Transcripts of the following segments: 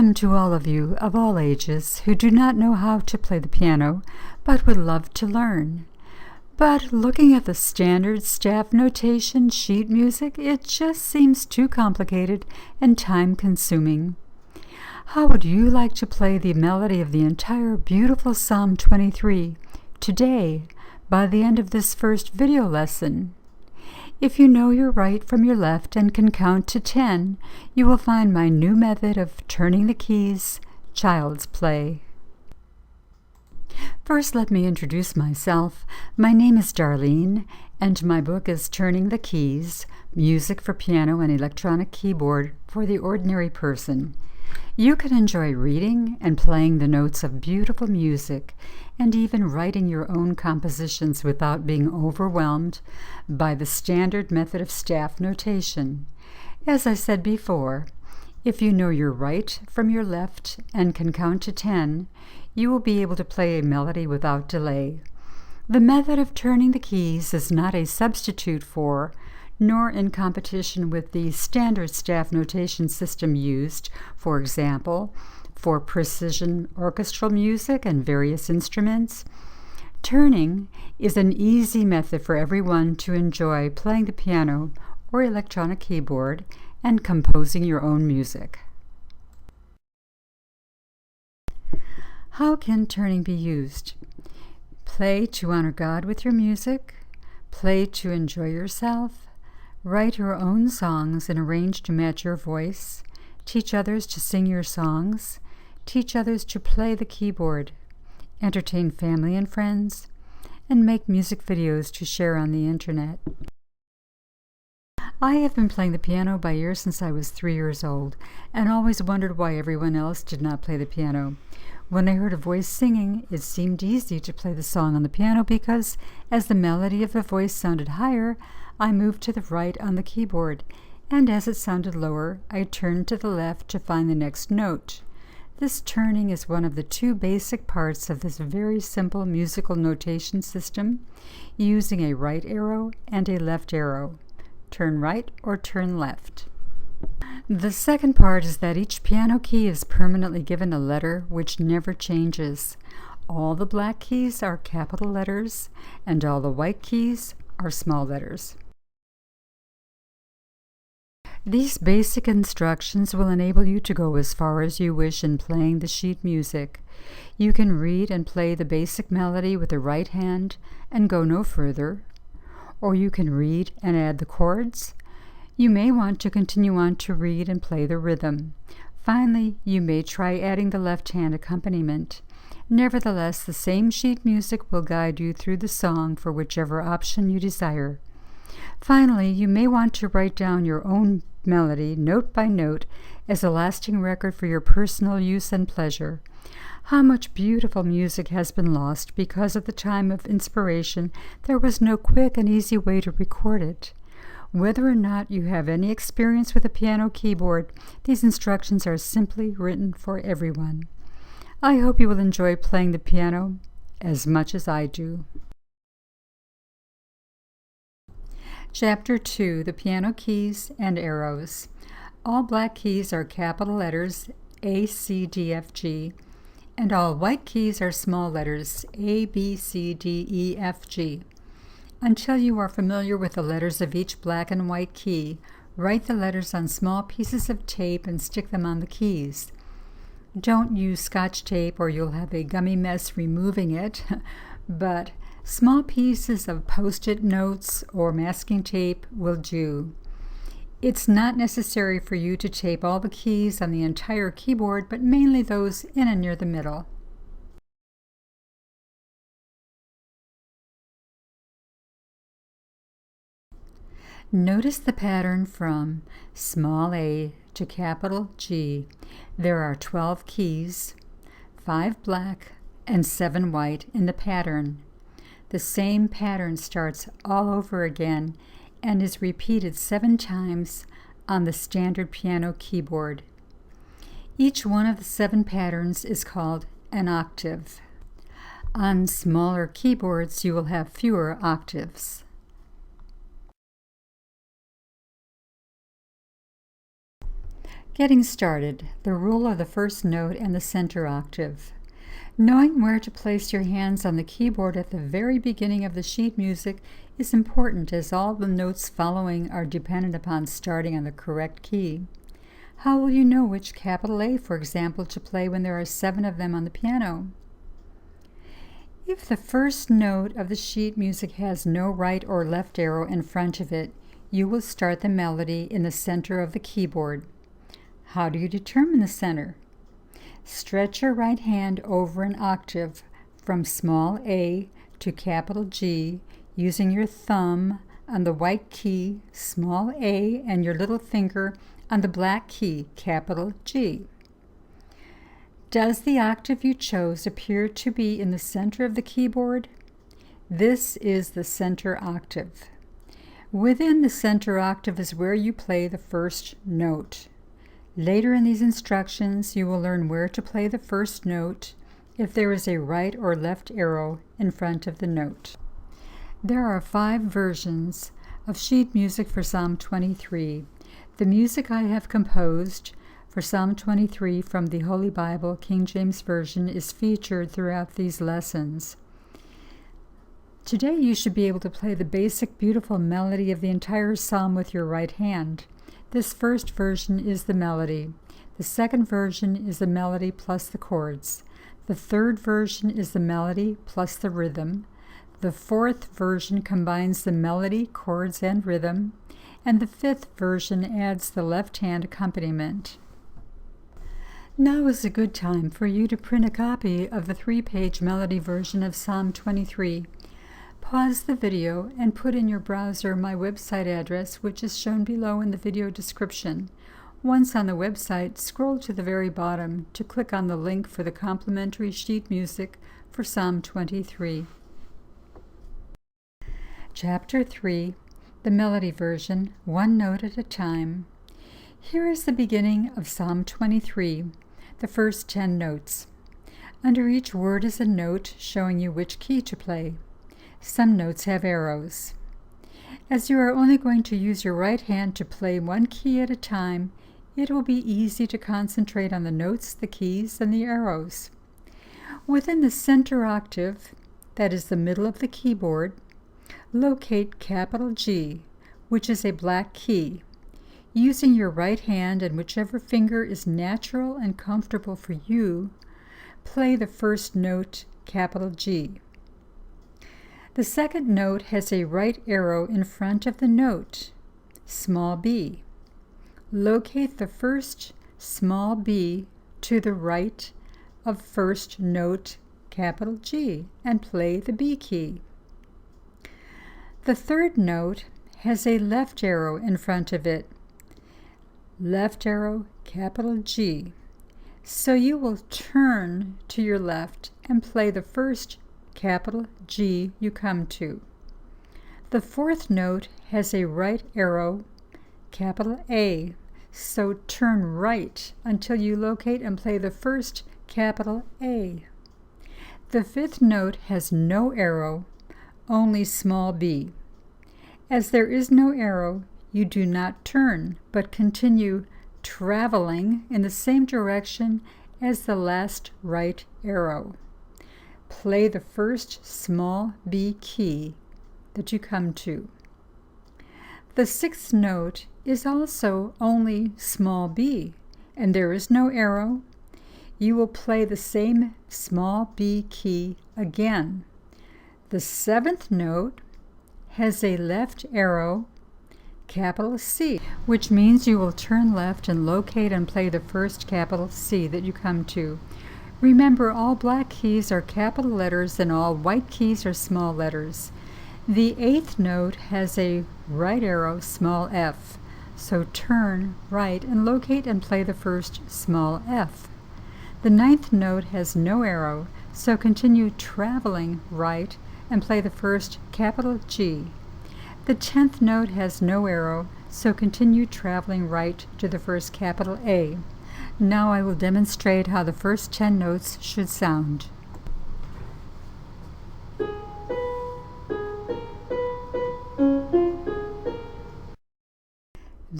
Welcome to all of you of all ages who do not know how to play the piano but would love to learn. But looking at the standard staff notation sheet music, it just seems too complicated and time-consuming. How would you like to play the melody of the entire beautiful Psalm 23 today by the end of this first video lesson? If you know your right from your left and can count to 10, you will find my new method of turning the keys, Child's Play. First, let me introduce myself. My name is Darlene, and my book is Turning the Keys, Music for Piano and Electronic Keyboard for the Ordinary Person. You can enjoy reading and playing the notes of beautiful music and even writing your own compositions without being overwhelmed by the standard method of staff notation. As I said before, if you know your right from your left and can count to 10, you will be able to play a melody without delay. The method of turning the keys is not a substitute for, nor in competition with the standard staff notation system used, for example, for precision orchestral music and various instruments. Turning is an easy method for everyone to enjoy playing the piano or electronic keyboard and composing your own music. How can turning be used? Play to honor God with your music, play to enjoy yourself, write your own songs and arrange to match your voice, teach others to sing your songs, teach others to play the keyboard, entertain family and friends, and make music videos to share on the internet. I have been playing the piano by ear since I was 3 years old, and always wondered why everyone else did not play the piano. When I heard a voice singing, it seemed easy to play the song on the piano because, as the melody of the voice sounded higher, I moved to the right on the keyboard, and as it sounded lower, I turned to the left to find the next note. This turning is one of the two basic parts of this very simple musical notation system, using a right arrow and a left arrow. Turn right or turn left. The second part is that each piano key is permanently given a letter which never changes. All the black keys are capital letters, and all the white keys are small letters. These basic instructions will enable you to go as far as you wish in playing the sheet music. You can read and play the basic melody with the right hand and go no further, or you can read and add the chords. You may want to continue on to read and play the rhythm. Finally, you may try adding the left hand accompaniment. Nevertheless, the same sheet music will guide you through the song for whichever option you desire. Finally, you may want to write down your own melody, note by note, as a lasting record for your personal use and pleasure. How much beautiful music has been lost because at the time of inspiration there was no quick and easy way to record it. Whether or not you have any experience with a piano keyboard, these instructions are simply written for everyone. I hope you will enjoy playing the piano as much as I do. Chapter 2, the piano keys and arrows. All black keys are capital letters A, C, D, F, G, and all white keys are small letters A, B, C, D, E, F, G. Until you are familiar with the letters of each black and white key, write the letters on small pieces of tape and stick them on the keys. Don't use Scotch tape or you'll have a gummy mess removing it, but small pieces of Post-it notes or masking tape will do. It's not necessary for you to tape all the keys on the entire keyboard, but mainly those in and near the middle. Notice the pattern from small a to capital G. There are 12 keys, 5 black and 7 white in the pattern. The same pattern starts all over again and is repeated 7 times on the standard piano keyboard. Each one of the 7 patterns is called an octave. On smaller keyboards, you will have fewer octaves. Getting started, the rule of the first note and the center octave. Knowing where to place your hands on the keyboard at the very beginning of the sheet music is important, as all the notes following are dependent upon starting on the correct key. How will you know which capital A, for example, to play when there are 7 of them on the piano? If the first note of the sheet music has no right or left arrow in front of it, you will start the melody in the center of the keyboard. How do you determine the center? Stretch your right hand over an octave from small a to capital G using your thumb on the white key, small a, and your little finger on the black key, capital G. Does the octave you chose appear to be in the center of the keyboard? This is the center octave. Within the center octave is where you play the first note. Later in these instructions, you will learn where to play the first note if there is a right or left arrow in front of the note. There are 5 versions of sheet music for Psalm 23. The music I have composed for Psalm 23 from the Holy Bible, King James Version, is featured throughout these lessons. Today you should be able to play the basic, beautiful melody of the entire psalm with your right hand. This first version is the melody. The second version is the melody plus the chords. The third version is the melody plus the rhythm. The fourth version combines the melody, chords, and rhythm. And the fifth version adds the left-hand accompaniment. Now is a good time for you to print a copy of the 3-page melody version of Psalm 23. Pause the video and put in your browser my website address, which is shown below in the video description. Once on the website, scroll to the very bottom to click on the link for the complimentary sheet music for Psalm 23. Chapter 3, the melody version, one note at a time. Here is the beginning of Psalm 23, the first 10 notes. Under each word is a note showing you which key to play. Some notes have arrows. As you are only going to use your right hand to play one key at a time, it will be easy to concentrate on the notes, the keys, and the arrows. Within the center octave, that is the middle of the keyboard, locate capital G, which is a black key. Using your right hand and whichever finger is natural and comfortable for you, play the first note, capital G. The second note has a right arrow in front of the note, small b. Locate the first small b to the right of first note, capital G, and play the B key. The third note has a left arrow in front of it, left arrow, capital G. So you will turn to your left and play the first capital G you come to. The fourth note has a right arrow, capital A, so turn right until you locate and play the first capital A. The fifth note has no arrow, only small b. As there is no arrow, you do not turn, but continue traveling in the same direction as the last right arrow. Play the first small b key that you come to. The sixth note is also only small b, and there is no arrow. You will play the same small b key again. The seventh note has a left arrow, capital C, which means you will turn left and locate and play the first capital C that you come to. Remember, all black keys are capital letters and all white keys are small letters. The eighth note has a right arrow, small f, so turn right and locate and play the first small f. The ninth note has no arrow, so continue traveling right and play the first capital G. The 10th note has no arrow, so continue traveling right to the first capital A. Now I will demonstrate how the first 10 notes should sound.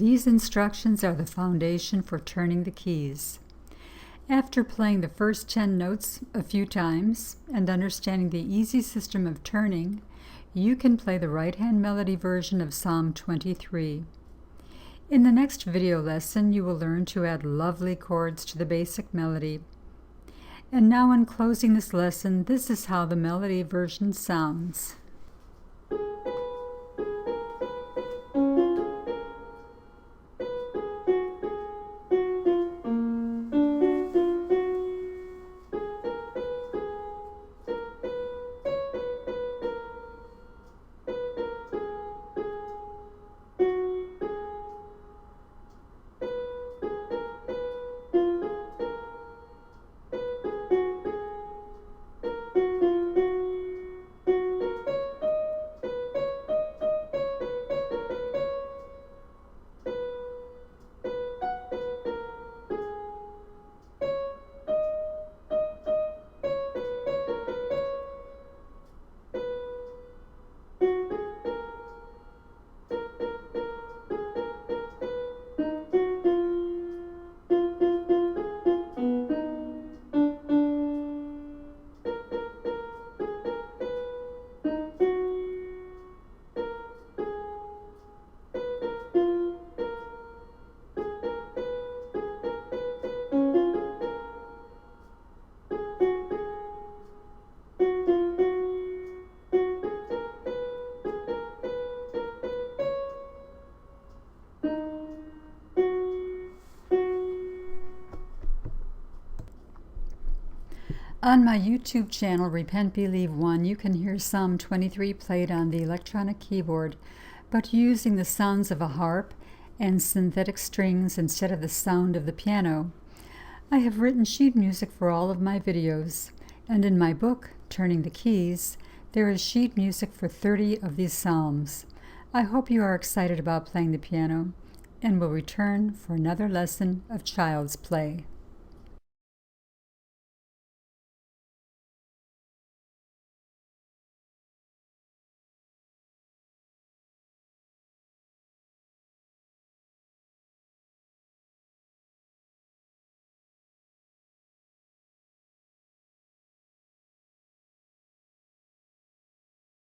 These instructions are the foundation for turning the keys. After playing the first 10 notes a few times and understanding the easy system of turning, you can play the right-hand melody version of Psalm 23. In the next video lesson, you will learn to add lovely chords to the basic melody. And now in closing this lesson, this is how the melody version sounds. On my YouTube channel, Repent Believe 1, you can hear Psalm 23 played on the electronic keyboard, but using the sounds of a harp and synthetic strings instead of the sound of the piano. I have written sheet music for all of my videos, and in my book, Turning the Keys, there is sheet music for 30 of these psalms. I hope you are excited about playing the piano, and will return for another lesson of child's play.